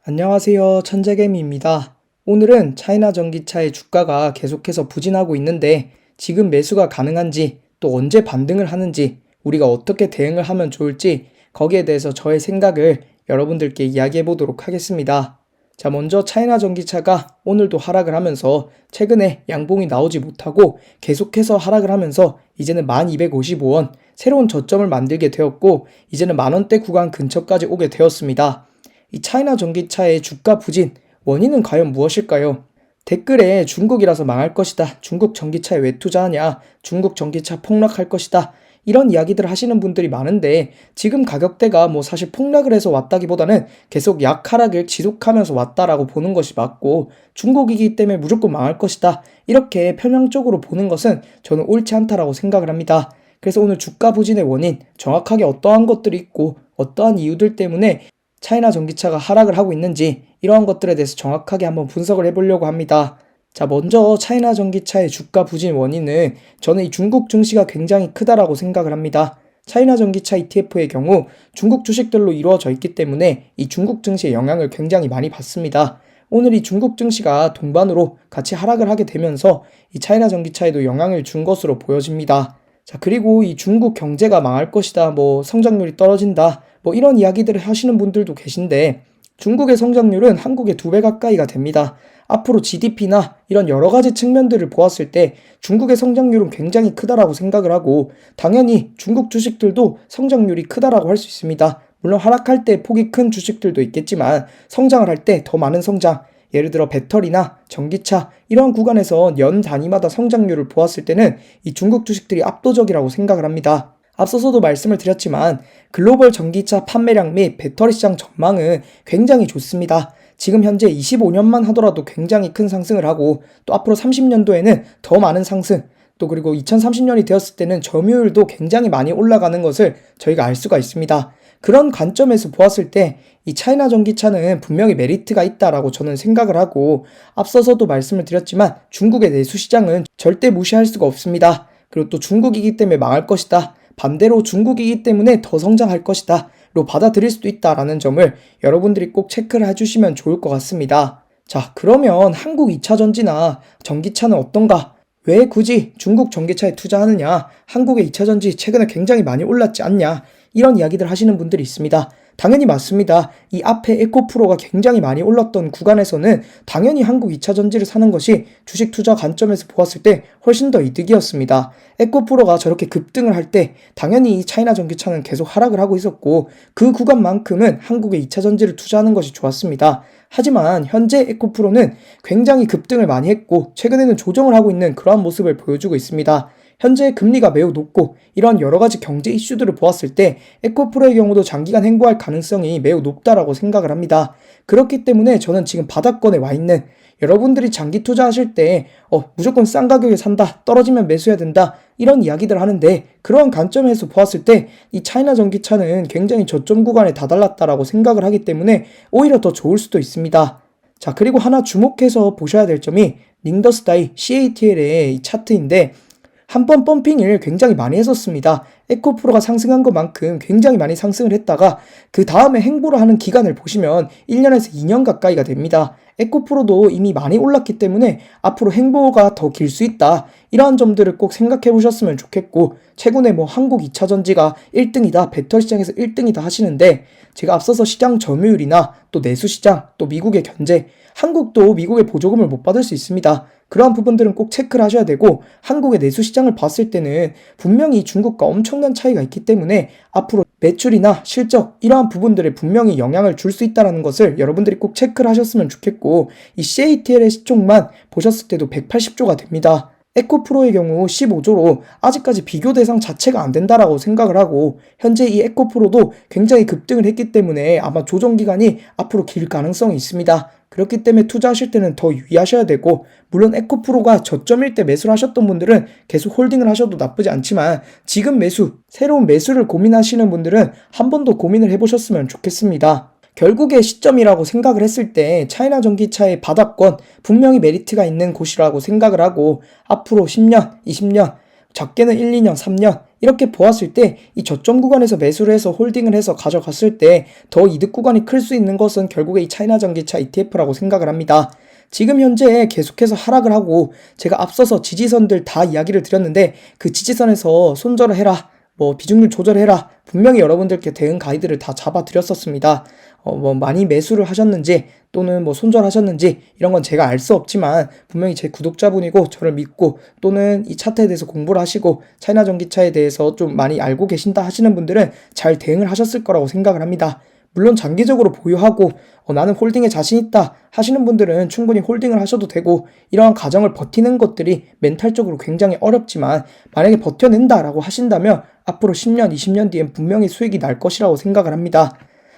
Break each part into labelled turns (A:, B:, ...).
A: 안녕하세요. 천재개미입니다. 오늘은 차이나 전기차의 주가가 계속해서 부진하고 있는데 지금 매수가 가능한지 또 언제 반등을 하는지 우리가 어떻게 대응을 하면 좋을지 거기에 대해서 저의 생각을 여러분들께 이야기해 보도록 하겠습니다. 자, 먼저 차이나 전기차가 오늘도 하락을 하면서 최근에 양봉이 나오지 못하고 계속해서 하락을 하면서 이제는 1255원 새로운 저점을 만들게 되었고 이제는 만원대 구간 근처까지 오게 되었습니다. 이 차이나 전기차의 주가 부진 원인은 과연 무엇일까요? 댓글에 중국이라서 망할 것이다. 중국 전기차에 왜 투자하냐? 중국 전기차 폭락할 것이다. 이런 이야기들 하시는 분들이 많은데 지금 가격대가 사실 폭락을 해서 왔다기보다는 계속 약하락을 지속하면서 왔다라고 보는 것이 맞고 중국이기 때문에 무조건 망할 것이다. 이렇게 편향적으로 보는 것은 저는 옳지 않다라고 생각을 합니다. 그래서 오늘 주가 부진의 원인 정확하게 어떠한 것들이 있고 어떠한 이유들 때문에 차이나 전기차가 하락을 하고 있는지 이러한 것들에 대해서 정확하게 한번 분석을 해보려고 합니다. 자, 먼저 차이나 전기차의 주가 부진 원인은 저는 이 중국 증시가 굉장히 크다라고 생각을 합니다. 차이나 전기차 ETF의 경우 중국 주식들로 이루어져 있기 때문에 이 중국 증시의 영향을 굉장히 많이 받습니다. 오늘 이 중국 증시가 동반으로 같이 하락을 하게 되면서 이 차이나 전기차에도 영향을 준 것으로 보여집니다. 자, 그리고 이 중국 경제가 망할 것이다, 성장률이 떨어진다, 이런 이야기들을 하시는 분들도 계신데 중국의 성장률은 한국의 2배 가까이가 됩니다. 앞으로 GDP나 이런 여러 가지 측면들을 보았을 때 중국의 성장률은 굉장히 크다라고 생각을 하고 당연히 중국 주식들도 성장률이 크다라고 할 수 있습니다. 물론 하락할 때 폭이 큰 주식들도 있겠지만 성장을 할 때 더 많은 성장, 예를 들어 배터리나 전기차 이러한 구간에서 연 단위마다 성장률을 보았을 때는 이 중국 주식들이 압도적이라고 생각을 합니다. 앞서서도 말씀을 드렸지만 글로벌 전기차 판매량 및 배터리 시장 전망은 굉장히 좋습니다. 지금 현재 25년만 하더라도 굉장히 큰 상승을 하고 또 앞으로 30년도에는 더 많은 상승, 또 그리고 2030년이 되었을 때는 점유율도 굉장히 많이 올라가는 것을 저희가 알 수가 있습니다. 그런 관점에서 보았을 때 이 차이나 전기차는 분명히 메리트가 있다라고 저는 생각을 하고 앞서서도 말씀을 드렸지만 중국의 내수 시장은 절대 무시할 수가 없습니다. 그리고 또 중국이기 때문에 망할 것이다. 반대로 중국이기 때문에 더 성장할 것이다 로 받아들일 수도 있다라는 점을 여러분들이 꼭 체크를 해주시면 좋을 것 같습니다. 자, 그러면 한국 2차전지나 전기차는 어떤가? 왜 굳이 중국 전기차에 투자하느냐? 한국의 2차전지 최근에 굉장히 많이 올랐지 않냐? 이런 이야기들 하시는 분들이 있습니다. 당연히 맞습니다. 이 앞에 에코프로가 굉장히 많이 올랐던 구간에서는 당연히 한국 2차전지를 사는 것이 주식 투자 관점에서 보았을 때 훨씬 더 이득이었습니다. 에코프로가 저렇게 급등을 할 때 당연히 이 차이나 전기차는 계속 하락을 하고 있었고 그 구간만큼은 한국의 2차전지를 투자하는 것이 좋았습니다. 하지만 현재 에코프로는 굉장히 급등을 많이 했고 최근에는 조정을 하고 있는 그러한 모습을 보여주고 있습니다. 현재 금리가 매우 높고 이런 여러 가지 경제 이슈들을 보았을 때 에코프로의 경우도 장기간 행보할 가능성이 매우 높다라고 생각을 합니다. 그렇기 때문에 저는 지금 바닥권에 와 있는 여러분들이 장기 투자하실 때 무조건 싼 가격에 산다, 떨어지면 매수해야 된다 이런 이야기들 하는데 그러한 관점에서 보았을 때 이 차이나 전기차는 굉장히 저점 구간에 다달랐다라고 생각을 하기 때문에 오히려 더 좋을 수도 있습니다. 자, 그리고 하나 주목해서 보셔야 될 점이 닝더스다이 CATL의 이 차트인데 한 번 펌핑을 굉장히 많이 했었습니다. 에코프로가 상승한 것만큼 굉장히 많이 상승을 했다가 그 다음에 행보를 하는 기간을 보시면 1년에서 2년 가까이가 됩니다. 에코프로도 이미 많이 올랐기 때문에 앞으로 행보가 더 길 수 있다. 이러한 점들을 꼭 생각해 보셨으면 좋겠고 최근에 한국 2차전지가 1등이다, 배터리 시장에서 1등이다 하시는데 제가 앞서서 시장 점유율이나 또 내수 시장, 또 미국의 견제, 한국도 미국의 보조금을 못 받을 수 있습니다. 그러한 부분들은 꼭 체크를 하셔야 되고 한국의 내수 시장을 봤을 때는 분명히 중국과 엄청난 차이가 있기 때문에 앞으로 매출이나 실적 이러한 부분들에 분명히 영향을 줄 수 있다는 것을 여러분들이 꼭 체크를 하셨으면 좋겠고 이 CATL의 시총만 보셨을 때도 180조가 됩니다. 에코프로의 경우 15조로 아직까지 비교 대상 자체가 안 된다라고 생각을 하고 현재 이 에코프로도 굉장히 급등을 했기 때문에 아마 조정 기간이 앞으로 길 가능성이 있습니다. 그렇기 때문에 투자하실 때는 더 유의하셔야 되고 물론 에코프로가 저점일 때 매수를 하셨던 분들은 계속 홀딩을 하셔도 나쁘지 않지만 지금 매수, 새로운 매수를 고민하시는 분들은 한 번 더 고민을 해보셨으면 좋겠습니다. 결국의 시점이라고 생각을 했을 때 차이나 전기차의 바닥권 분명히 메리트가 있는 곳이라고 생각을 하고 앞으로 10년, 20년, 적게는 1, 2년, 3년 이렇게 보았을 때 이 저점 구간에서 매수를 해서 홀딩을 해서 가져갔을 때 더 이득 구간이 클 수 있는 것은 결국에 이 차이나 전기차 ETF라고 생각을 합니다. 지금 현재 계속해서 하락을 하고 제가 앞서서 지지선들 다 이야기를 드렸는데 그 지지선에서 손절을 해라, 뭐 비중률 조절해라, 분명히 여러분들께 대응 가이드를 다 잡아 드렸었습니다. 뭐 많이 매수를 하셨는지 또는 뭐 손절하셨는지 이런 건 제가 알 수 없지만 분명히 제 구독자분이고 저를 믿고 또는 이 차트에 대해서 공부를 하시고 차이나 전기차에 대해서 좀 많이 알고 계신다 하시는 분들은 잘 대응을 하셨을 거라고 생각을 합니다. 물론 장기적으로 보유하고 나는 홀딩에 자신 있다 하시는 분들은 충분히 홀딩을 하셔도 되고 이러한 과정을 버티는 것들이 멘탈적으로 굉장히 어렵지만 만약에 버텨낸다라고 하신다면 앞으로 10년, 20년 뒤엔 분명히 수익이 날 것이라고 생각을 합니다.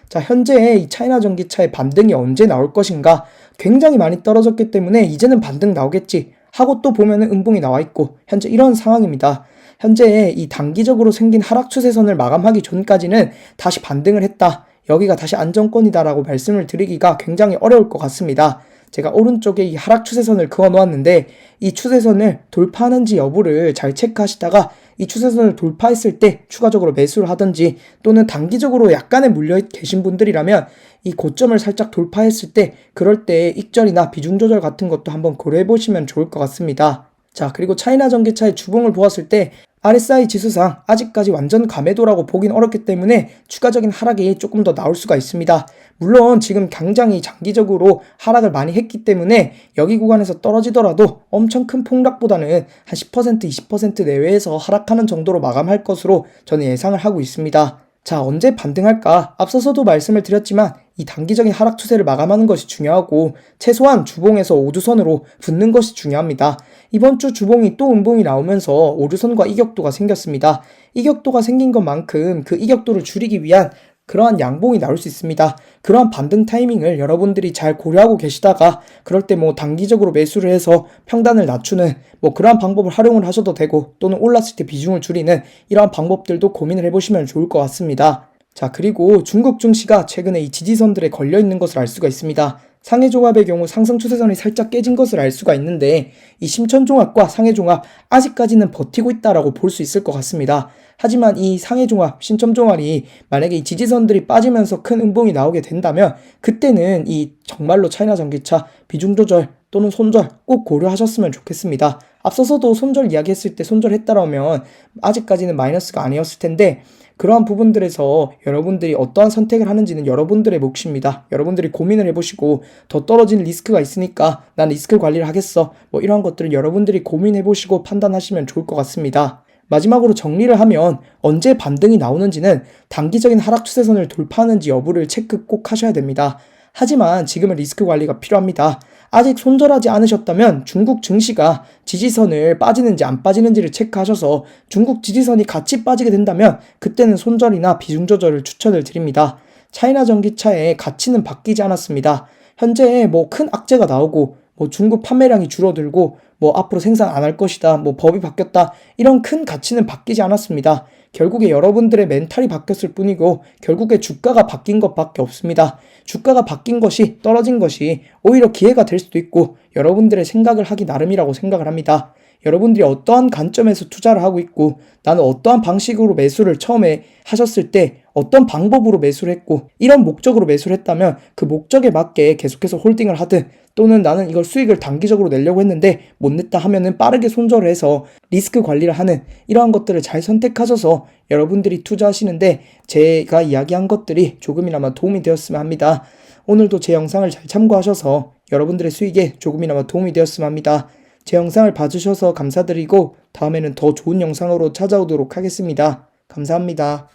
A: 자, 현재 이 차이나 전기차의 반등이 언제 나올 것인가? 굉장히 많이 떨어졌기 때문에 이제는 반등 나오겠지 하고 또 보면은 음봉이 나와 있고 현재 이런 상황입니다. 현재 이 단기적으로 생긴 하락 추세선을 마감하기 전까지는 다시 반등을 했다, 여기가 다시 안정권이다라고 말씀을 드리기가 굉장히 어려울 것 같습니다. 제가 오른쪽에 이 하락 추세선을 그어 놓았는데 이 추세선을 돌파하는지 여부를 잘 체크하시다가 이 추세선을 돌파했을 때 추가적으로 매수를 하든지 또는 단기적으로 약간의 물려 계신 분들이라면 이 고점을 살짝 돌파했을 때 그럴 때 익절이나 비중 조절 같은 것도 한번 고려해 보시면 좋을 것 같습니다. 자, 그리고 차이나 전기차의 주봉을 보았을 때 RSI 지수상 아직까지 완전 감매도라고 보긴 어렵기 때문에 추가적인 하락이 조금 더 나올 수가 있습니다. 물론 지금 굉장히 장기적으로 하락을 많이 했기 때문에 여기 구간에서 떨어지더라도 엄청 큰 폭락보다는 한 10%, 20% 내외에서 하락하는 정도로 마감할 것으로 저는 예상을 하고 있습니다. 자, 언제 반등할까? 앞서서도 말씀을 드렸지만 이 단기적인 하락 추세를 마감하는 것이 중요하고 최소한 주봉에서 5주선으로 붙는 것이 중요합니다. 이번 주 주봉이 또 음봉이 나오면서 5주선과 이격도가 생겼습니다. 이격도가 생긴 것만큼 그 이격도를 줄이기 위한 그러한 양봉이 나올 수 있습니다. 그러한 반등 타이밍을 여러분들이 잘 고려하고 계시다가 그럴 때 뭐 단기적으로 매수를 해서 평단을 낮추는 뭐 그러한 방법을 활용을 하셔도 되고 또는 올랐을 때 비중을 줄이는 이러한 방법들도 고민을 해보시면 좋을 것 같습니다. 자, 그리고 중국 증시가 최근에 이 지지선들에 걸려 있는 것을 알 수가 있습니다. 상해종합의 경우 상승 추세선이 살짝 깨진 것을 알 수가 있는데 이 심천종합과 상해종합 아직까지는 버티고 있다라고 볼 수 있을 것 같습니다. 하지만 이 상해종합, 신첨종합이 만약에 이 지지선들이 빠지면서 큰 음봉이 나오게 된다면 그때는 이 정말로 차이나 전기차 비중 조절 또는 손절 꼭 고려하셨으면 좋겠습니다. 앞서서도 손절 이야기했을 때 손절했다라면 아직까지는 마이너스가 아니었을 텐데 그러한 부분들에서 여러분들이 어떠한 선택을 하는지는 여러분들의 몫입니다. 여러분들이 고민을 해보시고 더 떨어지는 리스크가 있으니까 난 리스크 관리를 하겠어, 뭐 이러한 것들을 여러분들이 고민해보시고 판단하시면 좋을 것 같습니다. 마지막으로 정리를 하면 언제 반등이 나오는지는 단기적인 하락 추세선을 돌파하는지 여부를 체크 꼭 하셔야 됩니다. 하지만 지금은 리스크 관리가 필요합니다. 아직 손절하지 않으셨다면 중국 증시가 지지선을 빠지는지 안 빠지는지를 체크하셔서 중국 지지선이 같이 빠지게 된다면 그때는 손절이나 비중 조절을 추천을 드립니다. 차이나 전기차의 가치는 바뀌지 않았습니다. 현재 뭐 큰 악재가 나오고 뭐 중국 판매량이 줄어들고 뭐 앞으로 생산 안 할 것이다, 뭐 법이 바뀌었다, 이런 큰 가치는 바뀌지 않았습니다. 결국에 여러분들의 멘탈이 바뀌었을 뿐이고 결국에 주가가 바뀐 것밖에 없습니다. 주가가 바뀐 것이, 떨어진 것이 오히려 기회가 될 수도 있고 여러분들의 생각을 하기 나름이라고 생각을 합니다. 여러분들이 어떠한 관점에서 투자를 하고 있고 나는 어떠한 방식으로 매수를 처음에 하셨을 때 어떤 방법으로 매수를 했고 이런 목적으로 매수를 했다면 그 목적에 맞게 계속해서 홀딩을 하든 또는 나는 이걸 수익을 단기적으로 내려고 했는데 못 냈다 하면은 빠르게 손절을 해서 리스크 관리를 하는 이러한 것들을 잘 선택하셔서 여러분들이 투자하시는데 제가 이야기한 것들이 조금이나마 도움이 되었으면 합니다. 오늘도 제 영상을 잘 참고하셔서 여러분들의 수익에 조금이나마 도움이 되었으면 합니다. 제 영상을 봐주셔서 감사드리고 다음에는 더 좋은 영상으로 찾아오도록 하겠습니다. 감사합니다.